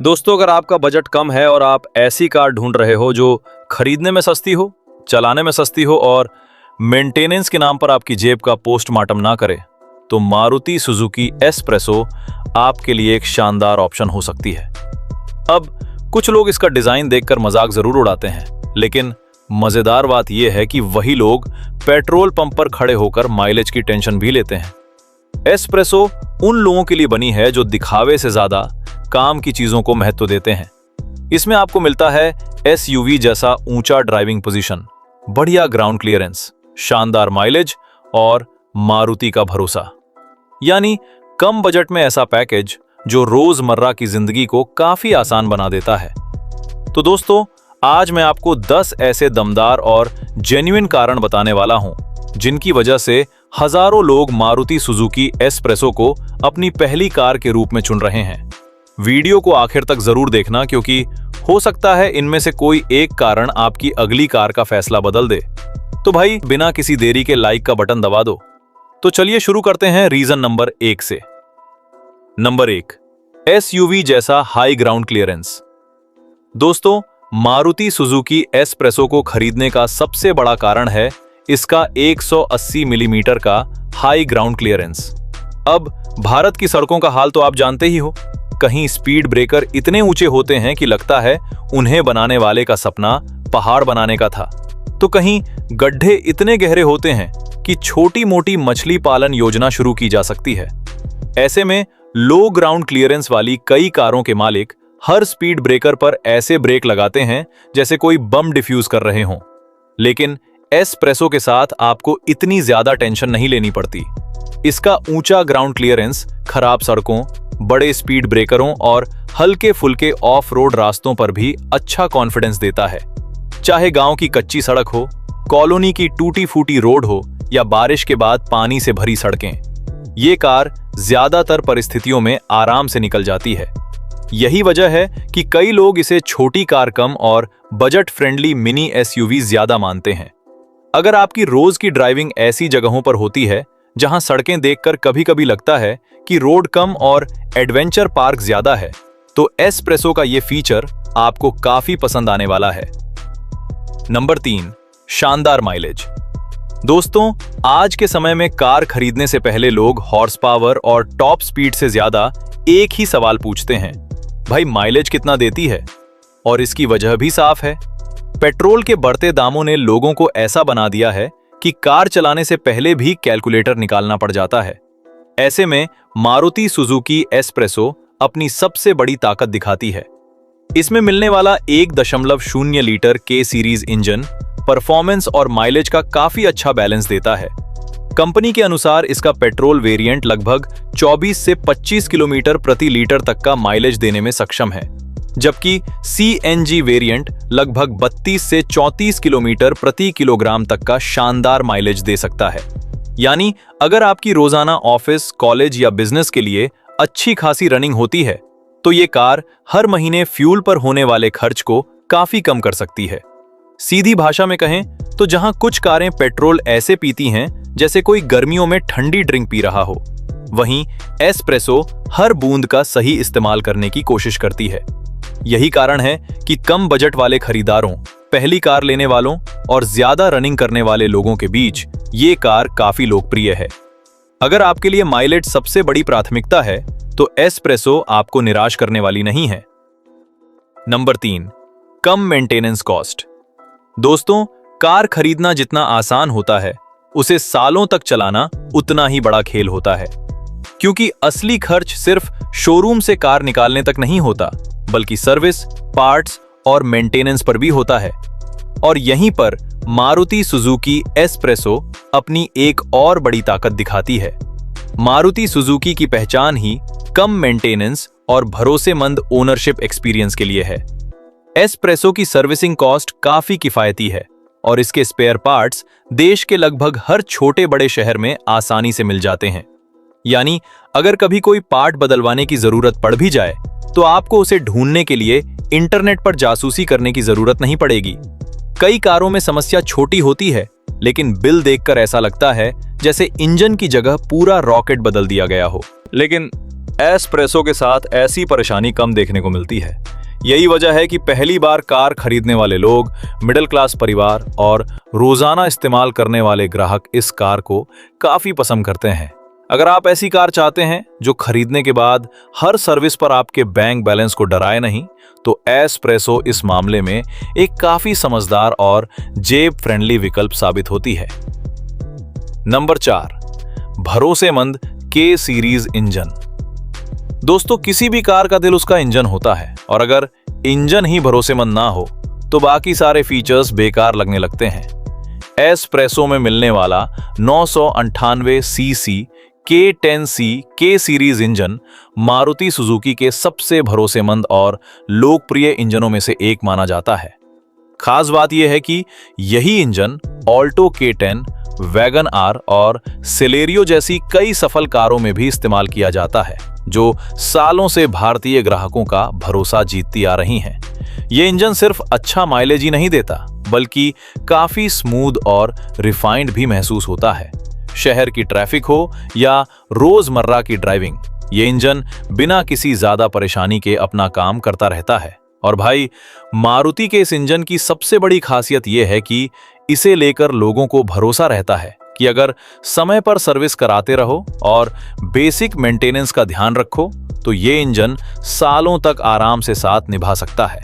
दोस्तों, अगर आपका बजट कम है और आप ऐसी कार ढूंढ रहे हो जो खरीदने में सस्ती हो, चलाने में सस्ती हो और मेंटेनेंस के नाम पर आपकी जेब का पोस्टमार्टम ना करे, तो मारुति सुजुकी एस प्रेसो आपके लिए एक शानदार ऑप्शन हो सकती है। अब कुछ लोग इसका डिजाइन देखकर मजाक जरूर उड़ाते हैं, लेकिन मजेदार बात यह है कि वही लोग पेट्रोल पंप पर खड़े होकर माइलेज की टेंशन भी लेते हैं। एस प्रेसो उन लोगों के लिए बनी है जो दिखावे से ज्यादा काम की चीजों को महत्व देते हैं। इसमें आपको मिलता है एसयूवी जैसा ऊंचा ड्राइविंग पोजीशन, बढ़िया ग्राउंड क्लियरेंस, शानदार माइलेज और मारुति का भरोसा। यानी कम बजट में ऐसा पैकेज जो रोजमर्रा की जिंदगी को काफी आसान बना देता है। तो दोस्तों, आज मैं आपको 10 ऐसे दमदार और जेन्युइन कारण बताने वाला हूं जिनकी वजह से हजारों लोग मारुति सुजुकी एस प्रेसो को अपनी पहली कार के रूप में चुन रहे हैं। वीडियो को आखिर तक जरूर देखना, क्योंकि हो सकता है इनमें से कोई एक कारण आपकी अगली कार का फैसला बदल दे। तो भाई, बिना किसी देरी के लाइक का बटन दबा दो। तो चलिए शुरू करते हैं रीजन नंबर 1 से। नंबर 1, एसयूवी जैसा हाई ग्राउंड क्लियरेंस। दोस्तों, मारुति सुजुकी एस प्रेसो को खरीदने का सबसे बड़ा कारण है इसका 180 मिलीमीटर का हाई ग्राउंड क्लियरेंस। अब भारत की सड़कों का हाल तो आप जानते ही हो। कहीं स्पीड ब्रेकर इतने ऊंचे होते हैं कि लगता है उन्हें बनाने वाले का सपना पहाड़ बनाने का था, तो कहीं गड्ढे इतने गहरे होते हैं कि छोटी मोटी मछली पालन योजना शुरू की जा सकती है। ऐसे में लो ग्राउंड क्लियरेंस वाली कई कारों के मालिक हर स्पीड ब्रेकर पर ऐसे ब्रेक लगाते हैं जैसे कोई बम डिफ्यूज कर रहे हों। लेकिन एस प्रेसो के साथ आपको इतनी ज्यादा टेंशन नहीं लेनी पड़ती। इसका ऊंचा ग्राउंड क्लियरेंस खराब सड़कों, बड़े स्पीड ब्रेकरों और हल्के फुल्के ऑफ रोड रास्तों पर भी अच्छा कॉन्फिडेंस देता है। चाहे गांव की कच्ची सड़क हो, कॉलोनी की टूटी फूटी रोड हो या बारिश के बाद पानी से भरी सड़कें, ये कार ज्यादातर परिस्थितियों में आराम से निकल जाती है। यही वजह है कि कई लोग इसे छोटी कार कम और बजट फ्रेंडली मिनी एसयूवी ज्यादा मानते हैं। अगर आपकी रोज की ड्राइविंग ऐसी जगहों पर होती है जहां सड़कें देखकर कभी-कभी लगता है कि रोड कम और एडवेंचर पार्क ज्यादा है, तो एस प्रेसो का ये फीचर आपको काफी पसंद आने वाला है। नंबर 3, शानदार माइलेज। दोस्तों, आज के समय में कार खरीदने से पहले लोग हॉर्स पावर और टॉप स्पीड से ज्यादा एक ही सवाल पूछते हैं, भाई माइलेज कितना देती है? और इसकी वजह भी साफ है। पेट्रोल के बढ़ते दामों ने लोगों को ऐसा बना दिया है कि कार चलाने से पहले भी कैलकुलेटर निकालना पड़ जाता है। ऐसे में मारुति सुजुकी एस प्रेसो अपनी सबसे बड़ी ताकत दिखाती है। इसमें मिलने वाला 1.0 लीटर के सीरीज इंजन परफॉर्मेंस और माइलेज का काफी अच्छा बैलेंस देता है। कंपनी के अनुसार इसका पेट्रोल वेरिएंट लगभग 24 से 25 किलोमीटर प्रति लीटर तक का माइलेज देने में सक्षम है, जबकि सीएनजी वेरिएंट लगभग 32 से 34 किलोमीटर प्रति किलोग्राम तक का शानदार माइलेज दे सकता है। यानी अगर आपकी रोजाना ऑफिस, कॉलेज या बिजनेस के लिए अच्छी खासी रनिंग होती है, तो ये कार हर महीने फ्यूल पर होने वाले खर्च को काफी कम कर सकती है। सीधी भाषा में कहें तो जहां कुछ कारें पेट्रोल ऐसे पीती हैं जैसे कोई गर्मियों में ठंडी ड्रिंक पी रहा हो, वहीं एस प्रेसो हर बूंद का सही इस्तेमाल करने की कोशिश करती है। यही कारण है कि कम बजट वाले खरीदारों, पहली कार लेने वालों और ज्यादा रनिंग करने वाले लोगों के बीच ये कार काफी लोकप्रिय है। अगर आपके लिए माइलेज सबसे बड़ी प्राथमिकता है, तो एस प्रेसो आपको निराश करने वाली नहीं है। नंबर 3, कम मेंटेनेंस कॉस्ट। दोस्तों, कार खरीदना जितना आसान होता है, उसे सालों तक चलाना उतना ही बड़ा खेल होता है, क्योंकि असली खर्च सिर्फ शोरूम से कार निकालने तक नहीं होता, बल्कि सर्विस, पार्ट्स और मेंटेनेंस पर भी होता है। और यहीं पर मारुति सुजुकी एस प्रेसो अपनी एक और बड़ी ताकत दिखाती है। मारुति सुजुकी की पहचान ही कम मेंटेनेंस और भरोसेमंद ओनरशिप एक्सपीरियंस के लिए है। एस प्रेसो की सर्विसिंग कॉस्ट काफी किफायती है और इसके स्पेयर पार्ट्स देश के लगभग हर छोटे बड़े शहर में आसानी से मिल जाते हैं। यानी अगर कभी कोई पार्ट बदलवाने की जरूरत पड़ भी जाए, तो आपको उसे ढूंढने के लिए इंटरनेट पर जासूसी करने की जरूरत नहीं पड़ेगी। कई कारों में समस्या छोटी होती है, लेकिन बिल देखकर ऐसा लगता है जैसे इंजन की जगह पूरा रॉकेट बदल दिया गया हो। लेकिन एस्प्रेसो के साथ ऐसी परेशानी कम देखने को मिलती है। यही वजह है कि पहली बार कार खरीदने वाले लोग, मिडिल क्लास परिवार और रोजाना इस्तेमाल करने वाले ग्राहक इस कार को काफी पसंद करते हैं। अगर आप ऐसी कार चाहते हैं जो खरीदने के बाद हर सर्विस पर आपके बैंक बैलेंस को डराए नहीं, तो एस्प्रेसो इस मामले में एक काफी समझदार और जेब फ्रेंडली विकल्प साबित होती है। नंबर 4, भरोसेमंद के सीरीज इंजन। दोस्तों, किसी भी कार का दिल उसका इंजन होता है, और अगर इंजन ही भरोसेमंद ना हो तो बाकी सारे फीचर्स बेकार लगने लगते हैं। एस्प्रेसो में मिलने वाला 998 सीसी K10C के सीरीज इंजन मारुति सुजुकी के सबसे भरोसेमंद और लोकप्रिय इंजनों में से एक माना जाता है। खास बात यह है कि यही engine Alto K10, Wagon R और सेलेरियो जैसी कई सफल कारों में भी इस्तेमाल किया जाता है, जो सालों से भारतीय ग्राहकों का भरोसा जीतती आ रही हैं। ये इंजन सिर्फ अच्छा माइलेज ही नहीं देता, बल्कि काफी स्मूथ और रिफाइंड भी महसूस होता है। शहर की ट्रैफिक हो या रोजमर्रा की ड्राइविंग, ये इंजन बिना किसी ज्यादा परेशानी के अपना काम करता रहता है। और भाई, मारुति के इस इंजन की सबसे बड़ी खासियत यह है कि इसे लेकर लोगों को भरोसा रहता है कि अगर समय पर सर्विस कराते रहो और बेसिक मेंटेनेंस का ध्यान रखो, तो ये इंजन सालों तक आराम से साथ निभा सकता है।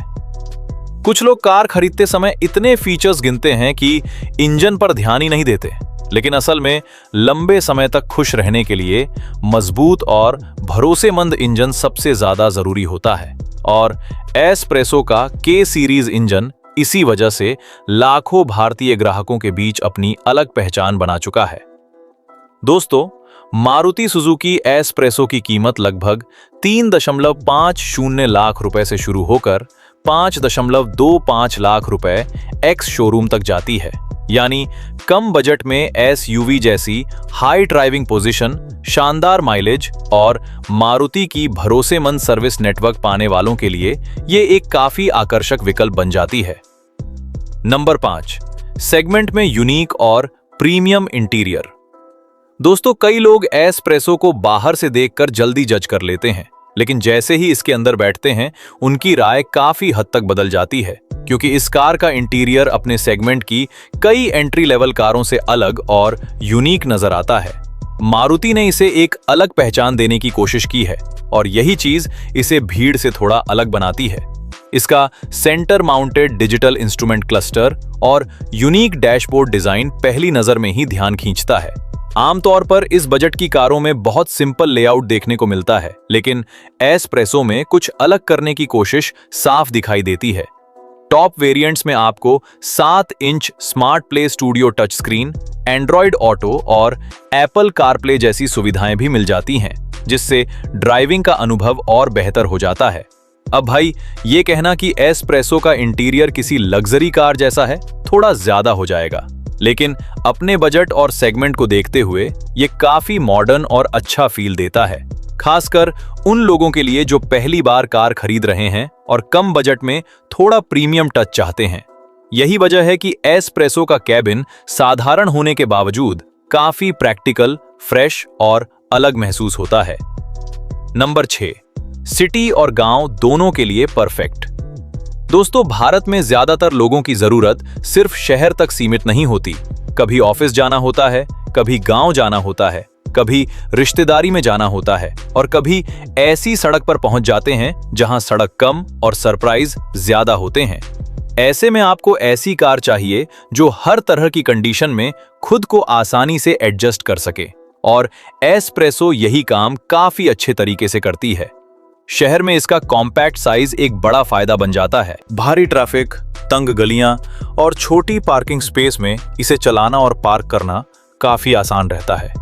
कुछ लोग कार खरीदते समय इतने फीचर्स गिनते हैं कि इंजन पर ध्यान ही नहीं देते, लेकिन असल में लंबे समय तक खुश रहने के लिए मजबूत और भरोसेमंद इंजन सबसे ज्यादा जरूरी होता है। और एस्प्रेसो का के सीरीज इंजन इसी वजह से लाखों भारतीय ग्राहकों के बीच अपनी अलग पहचान बना चुका है। दोस्तों, मारुति सुजुकी एस्प्रेसो की कीमत लगभग 3.50 लाख रुपए से शुरू होकर 5.25 लाख रुपए एक्स शोरूम तक जाती है। यानी कम बजट में एसयूवी जैसी हाई ड्राइविंग पोजीशन, शानदार माइलेज और मारुति की भरोसेमंद सर्विस नेटवर्क पाने वालों के लिए ये एक काफी आकर्षक विकल्प बन जाती है। नंबर 5, सेगमेंट में यूनिक और प्रीमियम इंटीरियर। दोस्तों, कई लोग एस्प्रेसो को बाहर से देखकर जल्दी जज कर लेते हैं, लेकिन जैसे ही इसके अंदर बैठते हैं उनकी राय काफी हद तक बदल जाती है, क्योंकि इस कार का इंटीरियर अपने सेगमेंट की कई एंट्री लेवल कारों से अलग और यूनिक नजर आता है। मारुति ने इसे एक अलग पहचान देने की कोशिश की है, और यही चीज इसे भीड़ से थोड़ा अलग बनाती है। इसका centre mounted digital instrument cluster और यूनिक डैशबोर्ड डिजाइन पहली नजर में ही ध्यान खींचता है। आमतौर पर इस बजट की कारों में बहुत सिंपल लेआउट देखने को मिलता है, लेकिन एस्प्रेसो में कुछ अलग करने की कोशिश साफ दिखाई देती है। टॉप वेरिएंट्स में आपको 7 inch smart play studio touch screen, Android auto और एप्पल कारप्ले जैसी सुविधाएं भी मिल जाती हैं, जिससे ड्राइविंग का अनुभव और बेहतर हो जाता है। अब भाई, ये कहना कि एस्प्रेसो का इंटीरियर किसी लग्जरी कार जैसा है थोड़ा ज्यादा हो जाएगा, लेकिन अपने बजट और सेगमेंट को देखते हुए ये काफी मॉडर्न और अच्छा फील देता है, खासकर उन लोगों के लिए जो पहली बार कार खरीद रहे हैं और कम बजट में थोड़ा प्रीमियम टच चाहते हैं। यही वजह है कि एस्प्रेसो का कैबिन साधारण होने के बावजूद काफी प्रैक्टिकल, फ्रेश और अलग महसूस होता है। नंबर 6, सिटी और गांव दोनों के लिए परफेक्ट। दोस्तों, भारत में ज्यादातर लोगों की जरूरत सिर्फ शहर तक सीमित नहीं होती। कभी ऑफिस जाना होता है, कभी गांव जाना होता है, कभी रिश्तेदारी में जाना होता है, और कभी ऐसी सड़क पर पहुंच जाते हैं जहां सड़क कम और सरप्राइज ज्यादा होते हैं। ऐसे में आपको ऐसी कार चाहिए जो हर तरह की कंडीशन में खुद को आसानी से एडजस्ट कर सके, और एस्प्रेसो यही काम काफी अच्छे तरीके से करती है। शहर में इसका कॉम्पैक्ट साइज एक बड़ा फायदा बन जाता है। भारी ट्रैफिक, तंग गलियां और छोटी पार्किंग स्पेस में इसे चलाना और पार्क करना काफी आसान रहता है।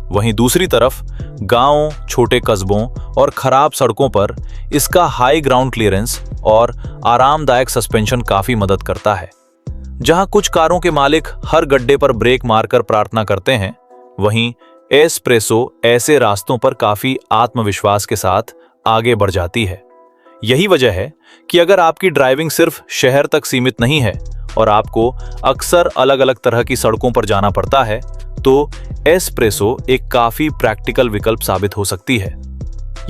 वहीं दूसरी तरफ गांव, छोटे कस्बों और खराब सड़कों पर इसका हाई ग्राउंड क्लियरेंस और आरामदायक सस्पेंशन काफी मदद करता है। जहां कुछ कारों के मालिक हर गड्ढे पर ब्रेक मारकर प्रार्थना करते हैं, वहीं एस्प्रेसो ऐसे रास्तों पर काफी आत्मविश्वास के साथ आगे बढ़ जाती है। यही वजह है कि अगर आपकी ड्राइविंग सिर्फ शहर तक सीमित नहीं है और आपको अक्सर अलग अलग तरह की सड़कों पर जाना पड़ता है, तो एस्प्रेसो एक काफी प्रैक्टिकल विकल्प साबित हो सकती है।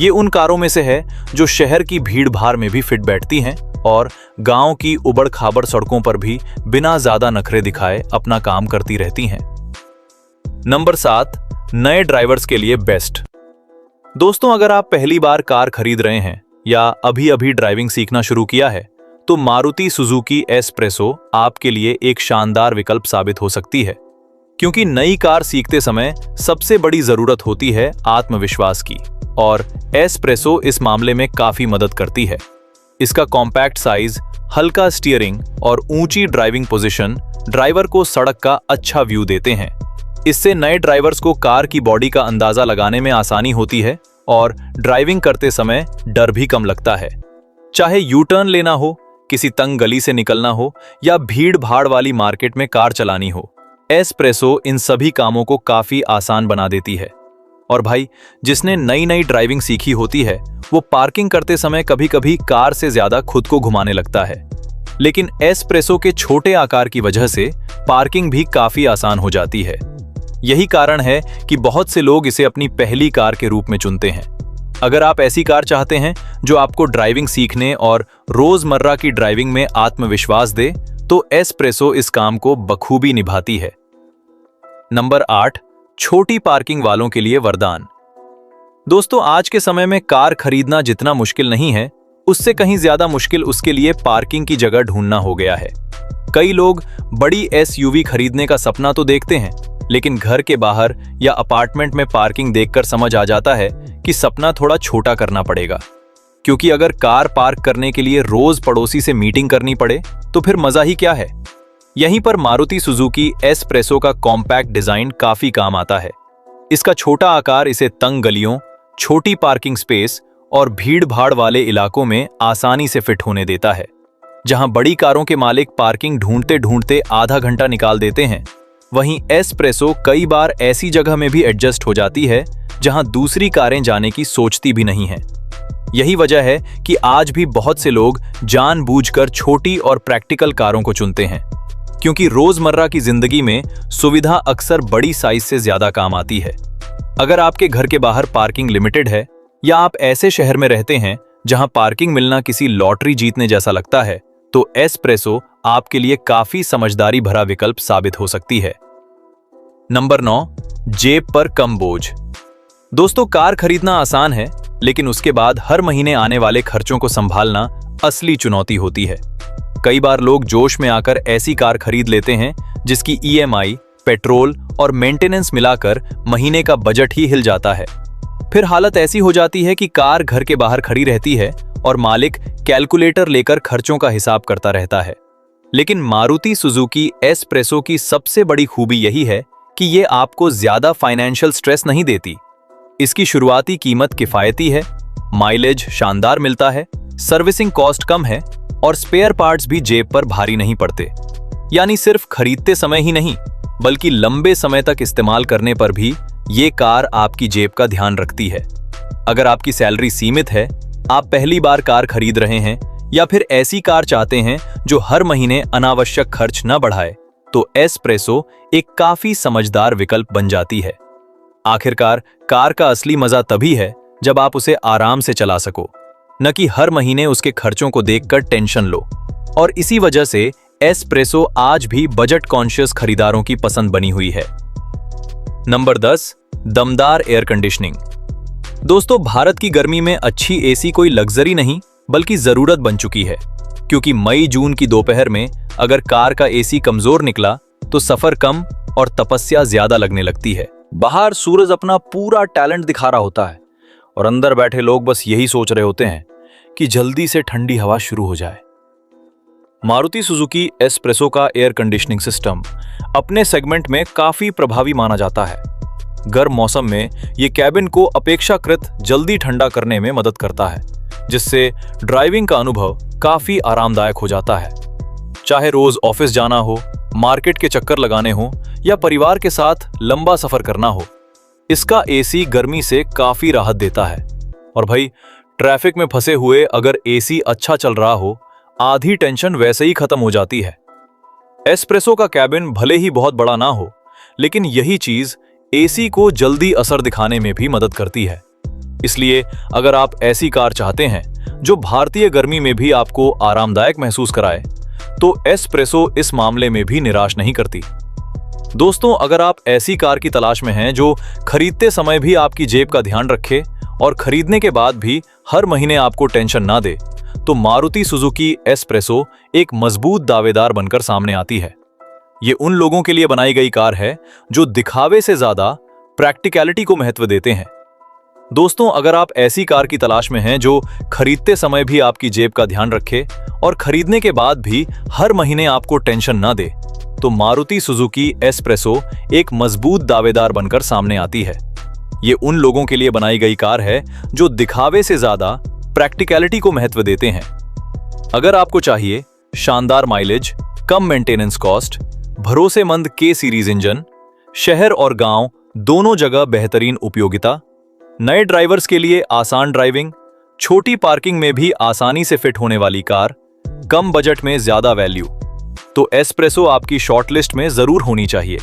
ये उन कारों में से है जो शहर की भीड़ भाड़ में भी फिट बैठती हैं और गांव की उबड़ खाबड़ सड़कों पर भी बिना ज्यादा नखरे दिखाए अपना काम करती रहती हैं। नंबर 7, नए ड्राइवर्स के लिए बेस्ट। दोस्तों, अगर आप पहली बार कार खरीद रहे हैं या अभी अभी ड्राइविंग सीखना शुरू किया है तो मारुति सुजुकी एस प्रेसो आपके लिए एक शानदार विकल्प साबित हो सकती है। क्योंकि नई कार सीखते समय सबसे बड़ी जरूरत होती है आत्मविश्वास की, और एस प्रेसो इस मामले में काफी मदद करती है। इसका कॉम्पैक्ट साइज, हल्का स्टीयरिंग और ऊंची ड्राइविंग पोजीशन ड्राइवर को सड़क का अच्छा व्यू देते हैं। इससे नए ड्राइवर्स को कार की बॉडी का अंदाजा लगाने में आसानी होती है और ड्राइविंग करते समय डर भी कम लगता है। चाहे यू टर्न लेना हो, किसी तंग गली से निकलना हो या भीड़ भाड़ वाली मार्केट में कार चलानी हो, एस प्रेसो इन सभी कामों को काफी आसान बना देती है। और भाई, जिसने नई नई ड्राइविंग सीखी होती है वो पार्किंग करते समय कभी कभी कार से ज्यादा खुद को घुमाने लगता है, लेकिन एस प्रेसो के छोटे आकार की वजह से पार्किंग भी काफी आसान हो जाती है। यही कारण है कि बहुत से लोग इसे अपनी पहली कार के रूप में चुनते हैं। अगर आप ऐसी कार चाहते हैं जो आपको ड्राइविंग सीखने और रोजमर्रा की ड्राइविंग में आत्मविश्वास दे, तो एस प्रेसो इस काम को बखूबी निभाती है। नंबर 8, छोटी पार्किंग वालों के लिए वरदान। दोस्तों, आज के समय में कार खरीदना जितना मुश्किल नहीं है, उससे कहीं ज्यादा मुश्किल उसके लिए पार्किंग की जगह ढूंढना हो गया है। कई लोग बड़ी एसयूवी खरीदने का सपना तो देखते हैं, लेकिन घर के बाहर या अपार्टमेंट में पार्किंग देखकर समझ आ जाता है कि सपना थोड़ा छोटा करना पड़ेगा। क्योंकि अगर कार पार्क करने के लिए रोज पड़ोसी से मीटिंग करनी पड़े तो फिर मजा ही क्या है। यहीं पर मारुति सुजुकी एस प्रेसो का कॉम्पैक्ट डिजाइन काफी काम आता है। इसका छोटा आकार इसे तंग गलियों, छोटी पार्किंग स्पेस और भीड़ भाड़ वाले इलाकों में आसानी से फिट होने देता है। जहां बड़ी कारों के मालिक पार्किंग ढूंढते ढूंढते आधा घंटा निकाल देते हैं, वहीं एस प्रेसो कई बार ऐसी जगह में भी एडजस्ट हो जाती है जहां दूसरी कारें जाने की सोचती भी नहीं हैं। यही वजह है कि आज भी बहुत से लोग जानबूझकर छोटी और प्रैक्टिकल कारों को चुनते हैं, क्योंकि रोजमर्रा की जिंदगी में सुविधा अक्सर बड़ी साइज से ज्यादा काम आती है। अगर आपके घर के बाहर पार्किंग लिमिटेड है या आप ऐसे शहर में रहते हैं जहां पार्किंग मिलना किसी लॉटरी जीतने जैसा लगता है, तो एस प्रेसो आपके लिए काफी समझदारी भरा विकल्प साबित हो सकती है। नंबर 9, जेब पर कम बोझ। दोस्तों, कार खरीदना आसान है, लेकिन उसके बाद हर महीने आने वाले खर्चों को संभालना असली चुनौती होती है। कई बार लोग जोश में आकर ऐसी कार खरीद लेते हैं जिसकी ईएमआई, पेट्रोल और मेंटेनेंस मिलाकर महीने का बजट ही हिल जाता है। फिर हालत ऐसी हो जाती है कि कार घर के बाहर खड़ी रहती है और मालिक कैलकुलेटर लेकर खर्चों का हिसाब करता रहता है। लेकिन मारुति सुजुकी एस प्रेसो की सबसे बड़ी खूबी यही है कि ये आपको ज्यादा फाइनेंशियल स्ट्रेस नहीं देती। इसकी शुरुआती कीमत किफायती है, माइलेज शानदार मिलता है, सर्विसिंग कॉस्ट कम है और स्पेयर पार्ट्स भी जेब पर भारी नहीं पड़ते। यानी सिर्फ खरीदते समय ही नहीं, बल्कि लंबे समय तक इस्तेमाल करने पर भी ये कार आपकी जेब का ध्यान रखती है। अगर आपकी सैलरी सीमित है, आप पहली बार कार खरीद रहे हैं या फिर ऐसी कार चाहते हैं जो हर महीने अनावश्यक खर्च न बढ़ाए, तो एस प्रेसो एक काफी समझदार विकल्प बन जाती है। आखिरकार कार का असली मजा तभी है जब आप उसे आराम से चला सको, न कि हर महीने उसके खर्चों को देखकर टेंशन लो। और इसी वजह से एस प्रेसो आज भी बजट कॉन्शियस खरीदारों की पसंद बनी हुई है। नंबर 10, दमदार एयर कंडीशनिंग। दोस्तों, भारत की गर्मी में अच्छी एसी कोई लग्जरी नहीं बल्कि जरूरत बन चुकी है, क्योंकि मई जून की दोपहर में अगर कार का एसी कमजोर निकला तो सफर कम और तपस्या ज्यादा लगने लगती है। बाहर सूरज अपना पूरा टैलेंट दिखा रहा होता है और अंदर बैठे लोग बस यही सोच रहे होते हैं कि जल्दी से ठंडी हवा शुरू हो जाए। मारुति सुजुकी एस प्रेसो का एयर कंडीशनिंग सिस्टम अपने सेगमेंट में काफी प्रभावी माना जाता है। गर्म मौसम में ये कैबिन को अपेक्षाकृत जल्दी ठंडा करने में मदद करता है, जिससे ड्राइविंग का अनुभव काफी आरामदायक हो जाता है। चाहे रोज ऑफिस जाना हो, मार्केट के चक्कर लगाने हो या परिवार के साथ लंबा सफर करना हो, इसका एसी गर्मी से काफी राहत देता है। और भाई, ट्रैफिक में फंसे हुए अगर एसी अच्छा चल रहा हो, आधी टेंशन वैसे ही खत्म हो जाती है। एस प्रेसो का कैबिन भले ही बहुत बड़ा ना हो, लेकिन यही चीज एसी को जल्दी असर दिखाने में भी मदद करती है। इसलिए अगर आप ऐसी कार चाहते हैं जो भारतीय गर्मी में भी आपको आरामदायक महसूस कराए, तो एस्प्रेसो इस मामले में भी निराश नहीं करती। दोस्तों, अगर आप ऐसी कार की तलाश में हैं जो खरीदते समय भी आपकी जेब का ध्यान रखे और खरीदने के बाद भी हर महीने आपको टेंशन ना दे, तो मारुति सुजुकी एस्प्रेसो एक मजबूत दावेदार बनकर सामने आती है। ये उन लोगों के लिए बनाई गई कार है जो दिखावे से ज्यादा प्रैक्टिकलिटी को महत्व देते हैं। दोस्तों, अगर आप ऐसी कार की तलाश में हैं जो खरीदते समय भी आपकी जेब का ध्यान रखे और खरीदने के बाद भी हर महीने आपको टेंशन ना दे, तो मारुति सुजुकी एस्प्रेसो एक मजबूत दावेदार बनकर सामने आती है। ये उन लोगों के लिए बनाई गई कार है जो दिखावे से ज्यादा प्रैक्टिकलिटी को महत्व देते हैं। अगर आपको चाहिए शानदार माइलेज, कम मेंटेनेंस कॉस्ट, भरोसेमंद के सीरीज इंजन, शहर और गांव दोनों जगह बेहतरीन उपयोगिता, नए ड्राइवर्स के लिए आसान ड्राइविंग, छोटी पार्किंग में भी आसानी से फिट होने वाली कार, कम बजट में ज्यादा वैल्यू, तो एस्प्रेसो आपकी शॉर्टलिस्ट में जरूर होनी चाहिए।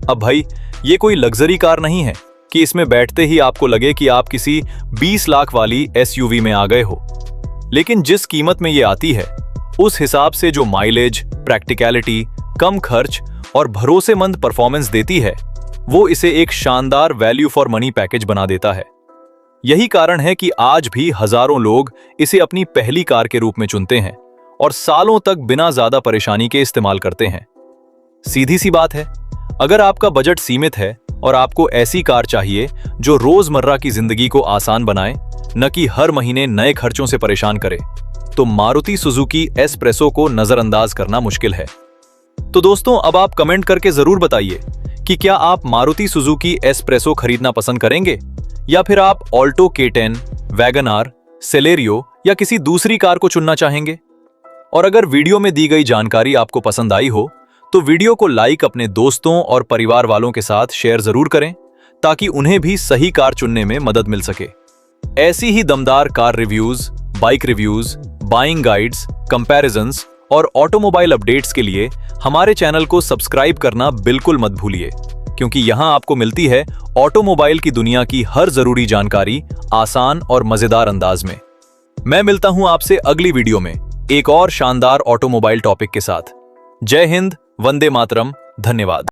अब भाई, ये कोई लग्जरी कार नहीं है कि इसमें बैठते ही आपको लगे कि आप किसी 20 लाख वाली एसयूवी में आ गए हो। लेकिन जिस कीमत में ये आती है, उस हिसाब से जो माइलेज, प्रैक्टिकलिटी, कम खर्च और भरोसेमंद परफॉर्मेंस देती है, वो इसे एक शानदार वैल्यू फॉर मनी पैकेज बना देता है। यही कारण है कि आज भी हजारों लोग इसे अपनी पहली कार के रूप में चुनते हैं और सालों तक बिना ज्यादा परेशानी के इस्तेमाल करते हैं। सीधी सी बात है, अगर आपका बजट सीमित है और आपको ऐसी कार चाहिए जो रोजमर्रा की जिंदगी को आसान बनाए, न कि हर महीने नए खर्चों से परेशान करे, तो मारुति सुजुकी एस्प्रेसो को नजरअंदाज करना मुश्किल है। तो दोस्तों, अब आप कमेंट करके जरूर बताइए कि क्या आप मारुति सुजुकी एस्प्रेसो खरीदना पसंद करेंगे या फिर आप Alto K10, Wagon are, Celerio या किसी दूसरी कार को चुनना चाहेंगे। और अगर वीडियो में दी गई जानकारी आपको पसंद आई हो, तो वीडियो को लाइक अपने दोस्तों और परिवार वालों के साथ शेयर जरूर करें, ताकि उन्हें भी सही कार चुनने में मदद मिल सके। ऐसी ही दमदार car reviews, bike reviews, buying guides, comparisons और ऑटोमोबाइल अपडेट्स के लिए हमारे चैनल को सब्सक्राइब करना बिल्कुल मत भूलिए, क्योंकि यहां आपको मिलती है ऑटोमोबाइल की दुनिया की हर जरूरी जानकारी आसान और मजेदार अंदाज में। मैं मिलता हूं आपसे अगली वीडियो में एक और शानदार ऑटोमोबाइल टॉपिक के साथ। जय हिंद, वंदे मातरम, धन्यवाद।